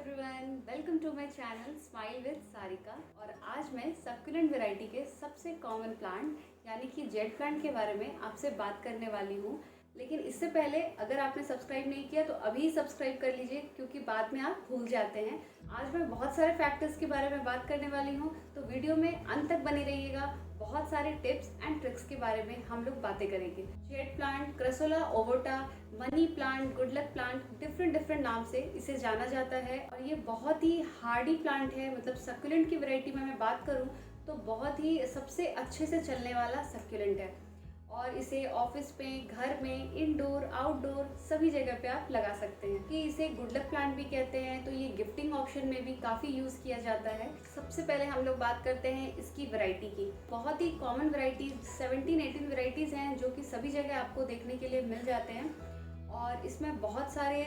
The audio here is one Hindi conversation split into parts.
Everyone, welcome to my channel smile with Sarika. और आज मैं सक्यूलेंट वैरायटी के सबसे कॉमन प्लांट यानी कि जेड प्लांट के बारे में आपसे बात करने वाली हूँ। लेकिन इससे पहले अगर आपने सब्सक्राइब नहीं किया तो अभी सब्सक्राइब कर लीजिए, क्योंकि बाद में आप भूल जाते हैं। आज मैं बहुत सारे फैक्टर्स के बारे में बात करने वाली हूँ, तो वीडियो में अंत तक बनी रहिएगा। बहुत सारे टिप्स एंड ट्रिक्स के बारे में हम लोग बातें करेंगे। Jade plant, crassula ovata, money plant, good luck plant, different नाम से इसे जाना जाता है। और ये बहुत ही हार्डी प्लांट है, मतलब सक्यूलेंट की वैरायटी में मैं बात करूँ तो बहुत ही सबसे अच्छे से चलने वाला सक्यूलेंट है। और इसे ऑफिस में, घर में, इंडोर आउटडोर सभी जगह पे आप लगा सकते हैं। कि इसे गुड लक प्लांट भी कहते हैं, तो ये गिफ्टिंग ऑप्शन में भी काफ़ी यूज़ किया जाता है। सबसे पहले हम लोग बात करते हैं इसकी वैरायटी की। बहुत ही कॉमन वैरायटीज 17-18 वैरायटीज़ हैं जो कि सभी जगह आपको देखने के लिए मिल जाते हैं। और इसमें बहुत सारे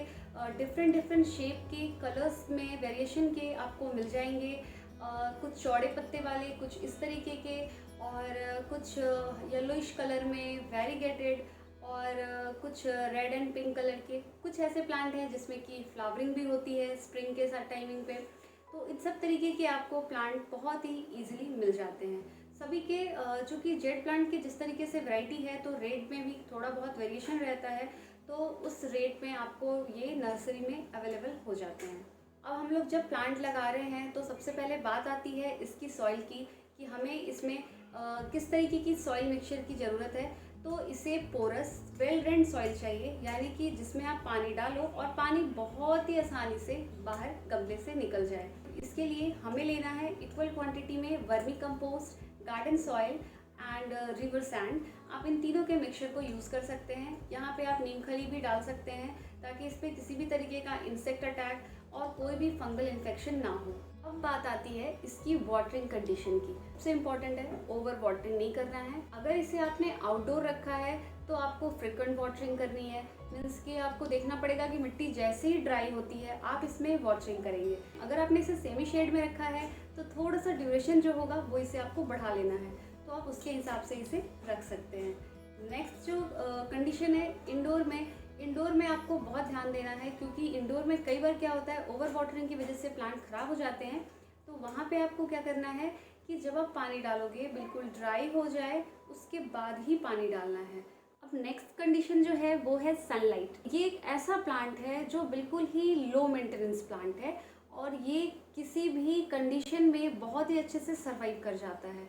डिफरेंट शेप के, कलर्स में वेरिएशन के आपको मिल जाएंगे। कुछ चौड़े पत्ते वाले, कुछ इस तरीके के, और कुछ येलोइश कलर में वेरीगेटेड, और कुछ रेड एंड पिंक कलर के। कुछ ऐसे प्लांट हैं जिसमें कि फ्लावरिंग भी होती है स्प्रिंग के साथ टाइमिंग पे। तो इन सब तरीके के आपको प्लांट बहुत ही इजीली मिल जाते हैं सभी के। चूँकि जेड प्लांट की जिस तरीके से वैरायटी है, तो रेट में भी थोड़ा बहुत वेरिएशन रहता है, तो उस रेट में आपको ये नर्सरी में अवेलेबल हो जाते हैं। अब हम लोग जब प्लांट लगा रहे हैं तो सबसे पहले बात आती है इसकी सॉइल की, कि हमें इसमें किस तरीके की सॉइल मिक्सचर की ज़रूरत है। तो इसे पोरस वेल ड्रेन्ड सॉइल चाहिए, यानी कि जिसमें आप पानी डालो और पानी बहुत ही आसानी से बाहर गमले से निकल जाए। इसके लिए हमें लेना है इक्वल क्वांटिटी में vermi compost, garden soil and river sand. आप इन तीनों के मिक्सचर को यूज़ कर सकते हैं। यहाँ पे आप नीम खली भी डाल सकते हैं, ताकि इस पर किसी भी तरीके का इंसेक्ट अटैक और कोई भी फंगल इन्फेक्शन ना हो। अब बात आती है इसकी वाटरिंग कंडीशन की। सबसे इम्पॉर्टेंट है, ओवर वाटरिंग नहीं करना है। अगर इसे आपने आउटडोर रखा है तो आपको फ्रिक्वेंट वाटरिंग करनी है। मीन्स कि आपको देखना पड़ेगा कि मिट्टी जैसे ही ड्राई होती है आप इसमें वाटरिंग करेंगे। अगर आपने इसे सेमी शेड में रखा है तो थोड़ा सा ड्यूरेशन जो होगा वो इसे आपको बढ़ा लेना है, तो आप उसके हिसाब से इसे रख सकते हैं। नेक्स्ट जो कंडीशन है इंडोर में आपको बहुत ध्यान देना है, क्योंकि इंडोर में कई बार क्या होता है, ओवर वाटरिंग की वजह से प्लांट ख़राब हो जाते हैं। तो वहाँ पे आपको क्या करना है कि जब आप पानी डालोगे बिल्कुल ड्राई हो जाए, उसके बाद ही पानी डालना है। अब नेक्स्ट कंडीशन जो है वो है सनलाइट। ये एक ऐसा प्लांट है जो बिल्कुल ही लो मेंटेनेंस प्लांट है, और ये किसी भी कंडीशन में बहुत ही अच्छे से सर्वाइव कर जाता है।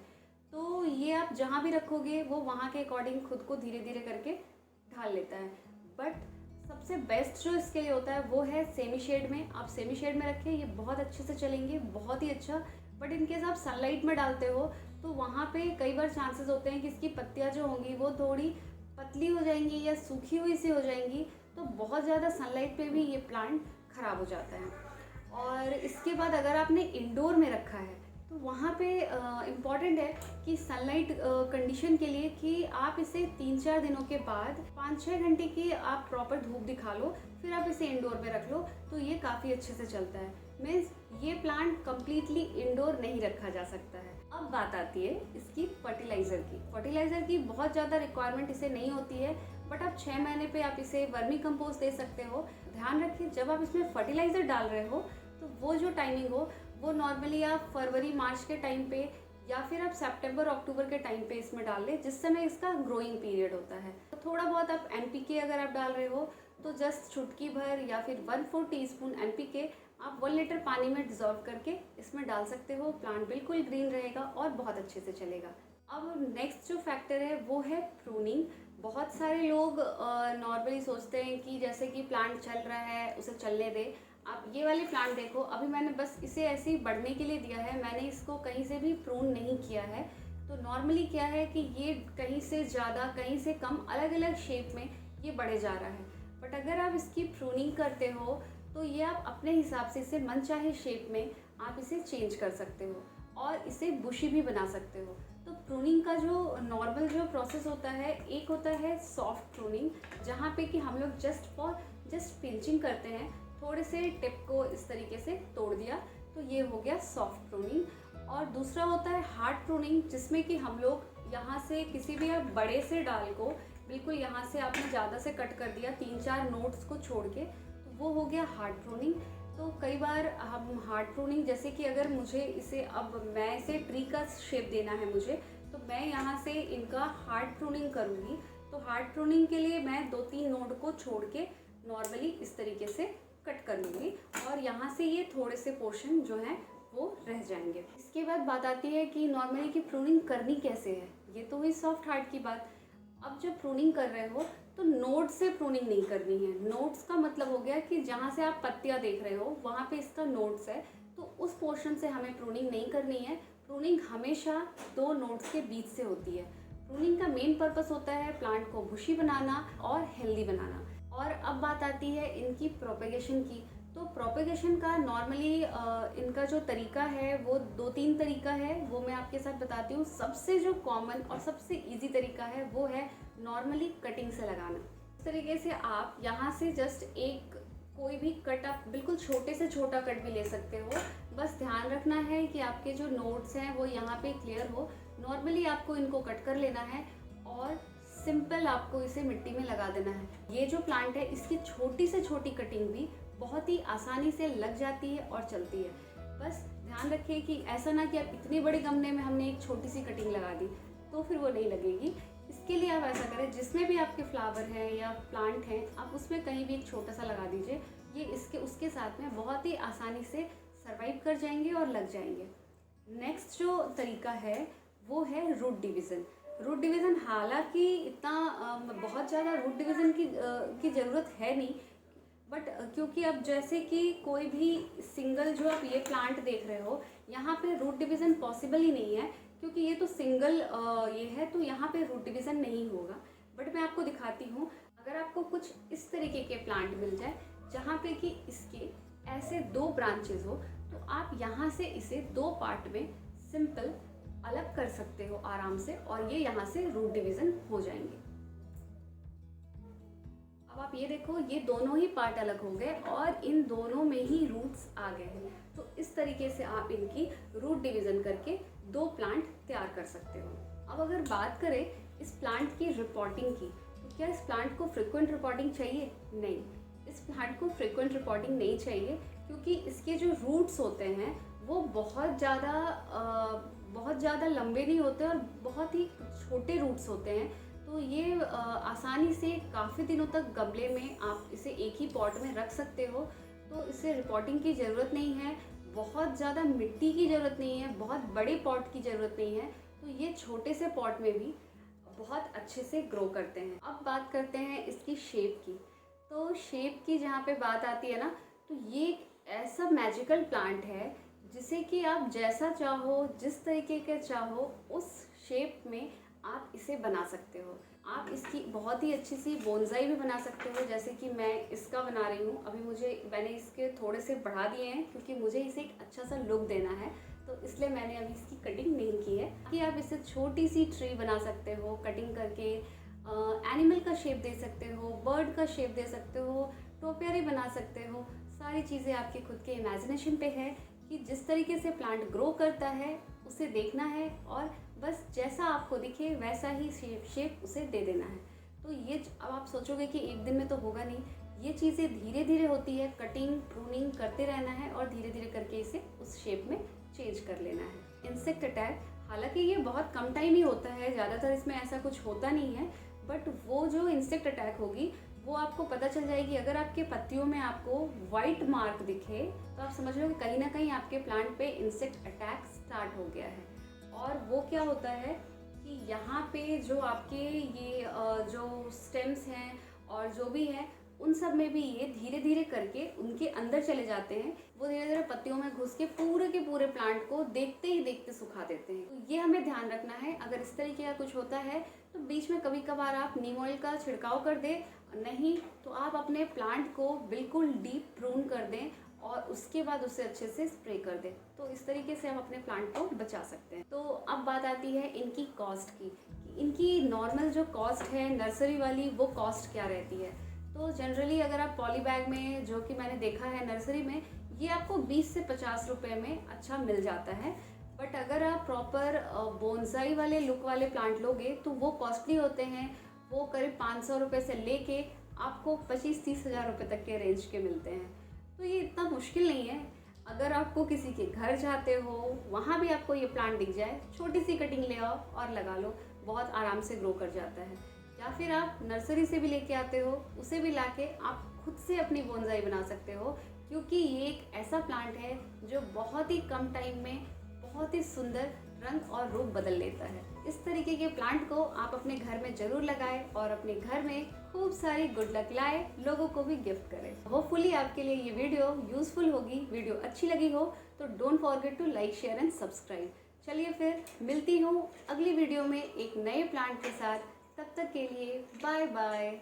तो ये आप जहाँ भी रखोगे वो वहाँ के अकॉर्डिंग खुद को धीरे धीरे करके ढाल लेता है। बट सबसे बेस्ट जो इसके लिए होता है वो है सेमी शेड में। आप सेमी शेड में रखें, ये बहुत अच्छे से चलेंगे, बहुत ही अच्छा। बट इनकेस आप सनलाइट में डालते हो तो वहाँ पे कई बार चांसेस होते हैं कि इसकी पत्तियाँ जो होंगी वो थोड़ी पतली हो जाएंगी या सूखी हुई सी हो जाएंगी। तो बहुत ज़्यादा सनलाइट पे भी ये प्लांट ख़राब हो जाता है। और इसके बाद अगर आपने इंडोर में रखा है तो वहाँ पे इम्पॉर्टेंट है कि सनलाइट कंडीशन के लिए कि आप इसे 3-4 दिनों के बाद 5-6 घंटे की आप प्रॉपर धूप दिखा लो, फिर आप इसे इंडोर में रख लो, तो ये काफ़ी अच्छे से चलता है। मीन्स ये प्लांट कम्प्लीटली इंडोर नहीं रखा जा सकता है। अब बात आती है इसकी फर्टिलाइज़र की। फर्टिलाइज़र की बहुत ज़्यादा रिक्वायरमेंट इसे नहीं होती है, बट आप 6 महीने पे आप इसे वर्मी कंपोस्ट दे सकते हो। ध्यान रखिए, जब आप इसमें फर्टिलाइज़र डाल रहे हो तो वो जो टाइमिंग हो वो नॉर्मली आप फरवरी मार्च के टाइम पे, या फिर आप सितंबर अक्टूबर के टाइम पे इसमें डाल लें, जिस समय इसका ग्रोइंग पीरियड होता है। तो थोड़ा बहुत आप NPK अगर आप डाल रहे हो तो जस्ट चुटकी भर या फिर 1/4 टीस्पून NPK आप 1 लीटर पानी में डिजॉल्व करके इसमें डाल सकते हो। प्लांट बिल्कुल ग्रीन रहेगा और बहुत अच्छे से चलेगा। अब नेक्स्ट जो फैक्टर है वो है प्रूनिंग। बहुत सारे लोग नॉर्मली सोचते हैं कि जैसे कि प्लांट चल रहा है उसे चलने दे। आप ये वाले प्लांट देखो, अभी मैंने बस इसे ऐसे ही बढ़ने के लिए दिया है, मैंने इसको कहीं से भी प्रून नहीं किया है। तो नॉर्मली क्या है कि ये कहीं से ज़्यादा कहीं से कम अलग अलग शेप में ये बढ़े जा रहा है। बट अगर आप इसकी प्रूनिंग करते हो तो ये आप अपने हिसाब से इसे मनचाहे शेप में आप इसे चेंज कर सकते हो और इसे बुशी भी बना सकते हो। तो प्रूनिंग का जो नॉर्मल जो प्रोसेस होता है, एक होता है सॉफ्ट प्रूनिंग, जहाँ पे कि हम लोग जस्ट पिंचिंग करते हैं, थोड़े से टिप को इस तरीके से तोड़ दिया, तो ये हो गया सॉफ्ट प्रूनिंग। और दूसरा होता है हार्ड प्रूनिंग, जिसमें कि हम लोग यहाँ से किसी भी आप बड़े से डाल को बिल्कुल यहाँ से आपने ज़्यादा से कट कर दिया 3-4 नोट्स को छोड़ के, तो वो हो गया हार्ड प्रूनिंग। तो कई बार हम हार्ड प्रूनिंग, जैसे कि अगर मुझे इसे, अब मैं इसे ट्री का शेप देना है मुझे, तो मैं यहाँ से इनका हार्ड प्रूनिंग करूँगी। तो हार्ड प्रूनिंग के लिए मैं 2-3 नोड को छोड़ के नॉर्मली इस तरीके से कट कर लूँगी और यहाँ से ये थोड़े से पोर्शन जो हैं वो रह जाएंगे। इसके बाद बात आती है कि नॉर्मली की प्रूनिंग करनी कैसे है। ये तो हुई सॉफ्ट हार्ड की बात। अब जब प्रूनिंग कर रहे हो तो नोड से प्रूनिंग नहीं करनी है। नोड्स का मतलब हो गया कि जहाँ से आप पत्तियाँ देख रहे हो वहाँ पे इसका नोड्स है, तो उस पोर्शन से हमें प्रूनिंग नहीं करनी है। प्रूनिंग हमेशा 2 नोड्स के बीच से होती है। प्रूनिंग का मेन पर्पस होता है प्लांट को बुशी बनाना और हेल्दी बनाना। और अब बात आती है इनकी प्रोपेगेशन की। तो प्रोपेगेशन का नॉर्मली इनका जो तरीका है वो 2-3 तरीका है, वो मैं आपके साथ बताती हूँ। सबसे जो कॉमन और सबसे इजी तरीका है वो है नॉर्मली कटिंग से लगाना। इस तरीके से आप यहाँ से जस्ट एक कोई भी कट, आप बिल्कुल छोटे से छोटा कट भी ले सकते हो। बस ध्यान रखना है कि आपके जो नोड्स हैं वो यहाँ पे क्लियर हो। नॉर्मली आपको इनको कट कर लेना है और सिंपल आपको इसे मिट्टी में लगा देना है। ये जो प्लांट है इसकी छोटी से छोटी कटिंग भी बहुत ही आसानी से लग जाती है और चलती है। बस ध्यान रखिए कि ऐसा ना कि आप इतने बड़े गमले में हमने एक छोटी सी कटिंग लगा दी तो फिर वो नहीं लगेगी। इसके लिए आप ऐसा करें, जिसमें भी आपके फ्लावर हैं या प्लांट हैं आप उसमें कहीं भी एक छोटा सा लगा दीजिए। ये इसके उसके साथ में बहुत ही आसानी से सर्वाइव कर जाएंगे और लग जाएंगे। नेक्स्ट जो तरीका है वो है रूट डिवीज़न। रूट डिवीज़न हालांकि इतना बहुत ज़्यादा रूट डिवीज़न की ज़रूरत है नहीं, बट क्योंकि अब जैसे कि कोई भी सिंगल जो आप ये प्लांट देख रहे हो यहाँ पे रूट डिवीज़न पॉसिबल ही नहीं है, क्योंकि ये तो सिंगल ये है, तो यहाँ पे रूट डिवीज़न नहीं होगा। बट मैं आपको दिखाती हूँ, अगर आपको कुछ इस तरीके के प्लांट मिल जाए जहाँ पे कि इसके ऐसे 2 ब्रांचेस हो, तो आप यहाँ से इसे 2 पार्ट में सिंपल अलग कर सकते हो आराम से, और ये यहाँ से रूट डिवीज़न हो जाएंगे। अब आप ये देखो, ये दोनों ही पार्ट अलग हो गए और इन दोनों में ही रूट्स आ गए हैं। तो इस तरीके से आप इनकी रूट डिवीज़न करके 2 प्लांट तैयार कर सकते हो। अब अगर बात करें इस प्लांट की रिपोर्टिंग की, तो क्या इस प्लांट को फ्रिक्वेंट रिपोर्टिंग चाहिए? नहीं, इस प्लांट को फ्रिक्वेंट रिपोर्टिंग नहीं चाहिए, क्योंकि इसके जो रूट्स होते हैं वो बहुत ज़्यादा लंबे नहीं होते और बहुत ही छोटे रूट्स होते हैं। तो ये आसानी से काफ़ी दिनों तक गमले में आप इसे एक ही पॉट में रख सकते हो। तो इसे रिपोर्टिंग की ज़रूरत नहीं है, बहुत ज़्यादा मिट्टी की ज़रूरत नहीं है, बहुत बड़े पॉट की ज़रूरत नहीं है। तो ये छोटे से पॉट में भी बहुत अच्छे से ग्रो करते हैं। अब बात करते हैं इसकी शेप की। तो शेप की जहाँ पे बात आती है ना, तो ये एक ऐसा मैजिकल प्लांट है जिसे कि आप जैसा चाहो, जिस तरीके के चाहो, उस शेप में आप इसे बना सकते हो। आप इसकी बहुत ही अच्छी सी बोनसाई भी बना सकते हो, जैसे कि मैं इसका बना रही हूँ। अभी मैंने इसके थोड़े से बढ़ा दिए हैं क्योंकि मुझे इसे एक अच्छा सा लुक देना है, तो इसलिए मैंने अभी इसकी कटिंग नहीं की है। कि आप इससे छोटी सी ट्री बना सकते हो कटिंग करके, एनिमल का शेप दे सकते हो, बर्ड का शेप दे सकते हो, टोपियरी बना सकते हो। सारी चीज़ें आपके खुद के इमेजिनेशन पे है कि जिस तरीके से प्लांट ग्रो करता है उसे देखना है और बस जैसा आपको दिखे वैसा ही शेप उसे दे देना है। तो ये अब आप सोचोगे कि एक दिन में तो होगा नहीं, ये चीज़ें धीरे धीरे होती है। कटिंग प्रूनिंग करते रहना है और धीरे धीरे करके इसे उस शेप में चेंज कर लेना है। इंसेक्ट अटैक, हालांकि ये बहुत कम टाइम ही होता है, ज़्यादातर इसमें ऐसा कुछ होता नहीं है, बट वो जो इंसेक्ट अटैक होगी वो आपको पता चल जाएगी। अगर आपके पत्तियों में आपको वाइट मार्क दिखे तो आप समझ लो कि कहीं ना कहीं आपके प्लांट पे इंसेक्ट अटैक स्टार्ट हो गया है। और वो क्या होता है कि यहाँ पे जो आपके ये जो स्टेम्स हैं और जो भी है उन सब में भी ये धीरे धीरे करके उनके अंदर चले जाते हैं। वो धीरे धीरे पत्तियों में घुस के पूरे पूरे प्लांट को देखते ही देखते सुखा देते हैं। तो ये हमें ध्यान रखना है। अगर इस तरीके का कुछ होता है तो बीच में कभी कभार आप नीम ऑयल का छिड़काव कर दें, नहीं तो आप अपने प्लांट को बिल्कुल डीप प्रून कर दें और उसके बाद उसे अच्छे से स्प्रे कर दें। तो इस तरीके से आप अपने प्लांट को बचा सकते हैं। तो अब बात आती है इनकी कॉस्ट की, कि इनकी नॉर्मल जो कॉस्ट है नर्सरी वाली, वो कॉस्ट क्या रहती है। तो जनरली अगर आप पॉली बैग में, जो कि मैंने देखा है नर्सरी में, ये आपको 20 से 50 रुपये में अच्छा मिल जाता है। बट अगर आप प्रॉपर बोनसाई वाले लुक वाले प्लांट लोगे तो वो कॉस्टली होते हैं। वो करीब 500 रुपये से लेके आपको 25-30 हज़ार रुपये तक के रेंज के मिलते हैं। तो ये इतना मुश्किल नहीं है। अगर आपको किसी के घर जाते हो, वहाँ भी आपको ये प्लांट दिख जाए, छोटी सी कटिंग ले आओ और लगा लो, बहुत आराम से ग्रो कर जाता है। या फिर आप नर्सरी से भी लेके आते हो, उसे भी लाके आप खुद से अपनी बोनसाई बना सकते हो, क्योंकि ये एक ऐसा प्लांट है जो बहुत ही कम टाइम में बहुत ही सुंदर रंग और रूप बदल लेता है। इस तरीके के प्लांट को आप अपने घर में ज़रूर लगाएं और अपने घर में खूब सारी गुड लक लाए, लोगों को भी गिफ्ट करें। होपफुली आपके लिए ये वीडियो यूज़फुल होगी। वीडियो अच्छी लगी हो तो don't forget to like, share and subscribe. चलिए फिर मिलती हूँ अगली वीडियो में एक नए प्लांट के साथ। तब तक के लिए बाय बाय।